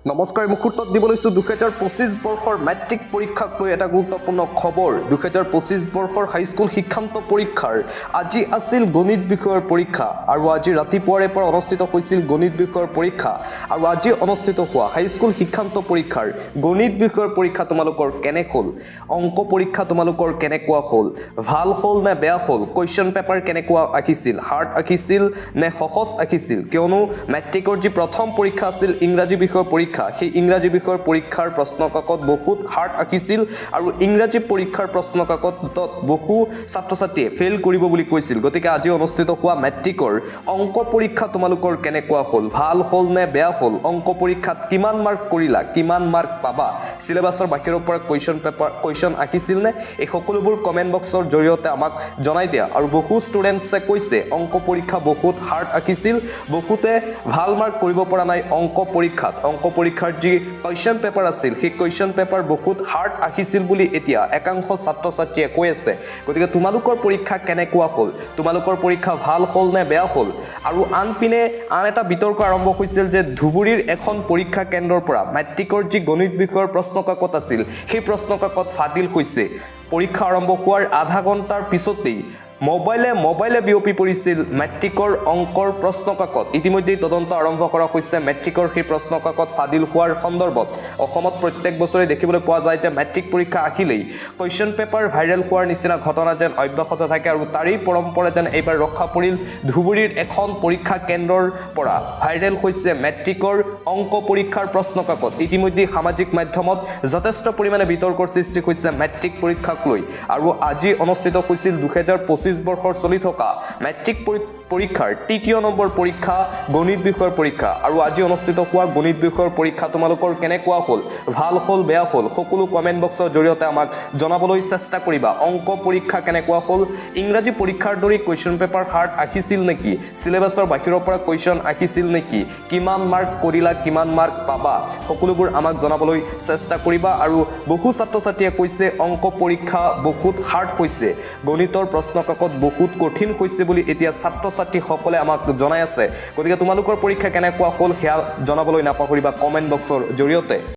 নমস্কাৰ মুহূৰ্তত দিব লৈছো 2025 বৰ্ষৰ মেট্ৰিক পৰীক্ষাক লৈ এটা গুৰুত্বপূৰ্ণ খবৰ 2025 বৰ্ষৰ হাইস্কুল শিক্ষান্ত পৰীক্ষাৰ আজি আছিল গণিত বিষয়ৰ পৰীক্ষা আৰু আজি ৰাতিপুৱাৰে পৰা অনুষ্ঠিত হৈছিল গণিত বিষয়ৰ পৰীক্ষা আৰু আজি অনুষ্ঠিত হোৱা হাইস্কুল শিক্ষান্ত পৰীক্ষাৰ গণিত বিষয়ৰ পৰীক্ষা তোমালোকৰ কেনে হ'ল অংক পৰীক্ষা তোমালোকৰ কেনেকুৱা হ'ল ভাল হ'ল নে বেয়া হ'ল কোৱেশ্চন পেপাৰ কেনেকুৱা আহিছিল হাৰ্ড আহিছিল নে সহজ আহিছিল কিয়নো মেট্ৰিকৰ যি প্ৰথম পৰীক্ষা আছিল ইংৰাজী বিষয়ৰ পৰীক্ষা সেই ইংৰাজী বিষয়ৰ পৰীক্ষাৰ প্ৰশ্নকাকত বহুত হাৰ্ড আহিছিল আৰু ইংৰাজী পৰীক্ষাৰ প্ৰশ্নকাকতত বহু ছাত্ৰ-ছাত্ৰীয়ে ফেইল কৰিব বুলি কৈছিল গতিকে আজি অনুষ্ঠিত হোৱা মেট্ৰিকৰ অংক পৰীক্ষা তোমালোকৰ কেনেকুৱা হ'ল ভাল হ'ল নে বেয়া হ'ল অংক পৰীক্ষাত কিমান মাৰ্ক কৰিলা কিমান মাৰ্ক পাবা সিলেবাসৰ বাহিৰৰ পৰা কোৱেশ্চন আহিছিল নে এই সকলোবোৰ কমেন্ট বক্সৰ জৰিয়তে আমাক জনাই দিয়া আৰু বহু ষ্টুডেন্টছে কৈছে অংক পৰীক্ষা বহুত হাৰ্ড আহিছিল বহুতে ভাল মাৰ্ক কৰিব পৰা নাই অংক পৰীক্ষাৰ যি কোৱেশ্চন পেপাৰ আছিল সেই কোৱেশ্চন পেপাৰ বহুত হাৰ্ড আহিছিল বুলি এতিয়া একাংশ ছাত্ৰ-ছাত্ৰীয়ে কৈ আছে গতিকে তোমালোকৰ পৰীক্ষা কেনেকুৱা হ'ল তোমালোকৰ পৰীক্ষা ভাল হ'ল নে বেয়া হ'ল আৰু আনপিনে আন এটা বিতৰ্ক আৰম্ভ হৈছিল যে ধুবুৰীৰ এখন পৰীক্ষা কেন্দ্ৰৰ পৰা মেট্ৰিকৰ যি গণিত বিষয়ৰ প্ৰশ্নকাকত আছিল সেই প্ৰশ্নকাকত ফাদিল হৈছে পৰীক্ষা আৰম্ভ হোৱাৰ আধা ঘণ্টাৰ পিছতেই মোবাইলে বিয়পি পৰিছিল মেট্ৰিকৰ অংকৰ প্ৰশ্নকাকত ইতিমধ্যে তদন্ত আৰম্ভ কৰা হৈছে মেট্ৰিকৰ সেই প্ৰশ্নকাকত ফাদিল হোৱাৰ সন্দৰ্ভত অসমত প্ৰত্যেক বছৰে দেখিবলৈ পোৱা যায় যে মেট্ৰিক পৰীক্ষা আহিলেই কোৱেশ্চন পেপাৰ ভাইৰেল হোৱাৰ নিচিনা ঘটনা যেন অব্যাহত থাকে আৰু তাৰেই পৰম্পৰা যেন এইবাৰ ৰক্ষা পৰিল ধুবুৰীৰ এখন পৰীক্ষা কেন্দ্ৰৰ পৰা ভাইৰেল হৈছে মেট্ৰিকৰ অংক পৰীক্ষাৰ প্ৰশ্নকাকত ইতিমধ্যে সামাজিক মাধ্যমত যথেষ্ট পৰিমাণে বিতৰ্কৰ সৃষ্টি হৈছে মেট্ৰিক পৰীক্ষাক লৈ আৰু আজি অনুষ্ঠিত হৈছিল 2025 বৰ্ষৰ চলি থকা মেট্ৰিক পৰীক্ষাৰ তৃতীয় নম্বৰ পৰীক্ষা গণিত বিষয়ৰ পৰীক্ষা আৰু আজি অনুষ্ঠিত হোৱা গণিত বিষয়ৰ পৰীক্ষা তোমালোকৰ কেনেকুৱা হ'ল ভাল হ'ল বেয়া হ'ল সকলো কমেন্ট বক্সৰ জৰিয়তে আমাক জনাবলৈ চেষ্টা কৰিবা অংক পৰীক্ষা কেনেকুৱা হ'ল ইংৰাজী পৰীক্ষাৰ দৰে কোৱেশ্চন পেপাৰ হাৰ্ড আহিছিল নেকি সিলেবাসৰ বাহিৰৰ পৰা কোৱেশ্চন আহিছিল নেকি কিমান মাৰ্ক কৰিলা কিমান মাৰ্ক পাবা সকলোবোৰ আমাক জনাবলৈ চেষ্টা কৰিবা আৰু বহু ছাত্ৰ-ছাত্ৰীয়ে কৈছে অংক পৰীক্ষা বহুত হাৰ্ড হৈছে গণিতৰ প্ৰশ্নকাকত বহুত কঠিন হৈছে বুলি এতিয়া ছাত্ৰীসকলে আমাক জনাই আছে গতিকে তোমালোকৰ পৰীক্ষা কেনেকুৱা হ'ল হেয়া জনাবলৈ নাপাহৰিবা কমেন্ট বক্সৰ জৰিয়তে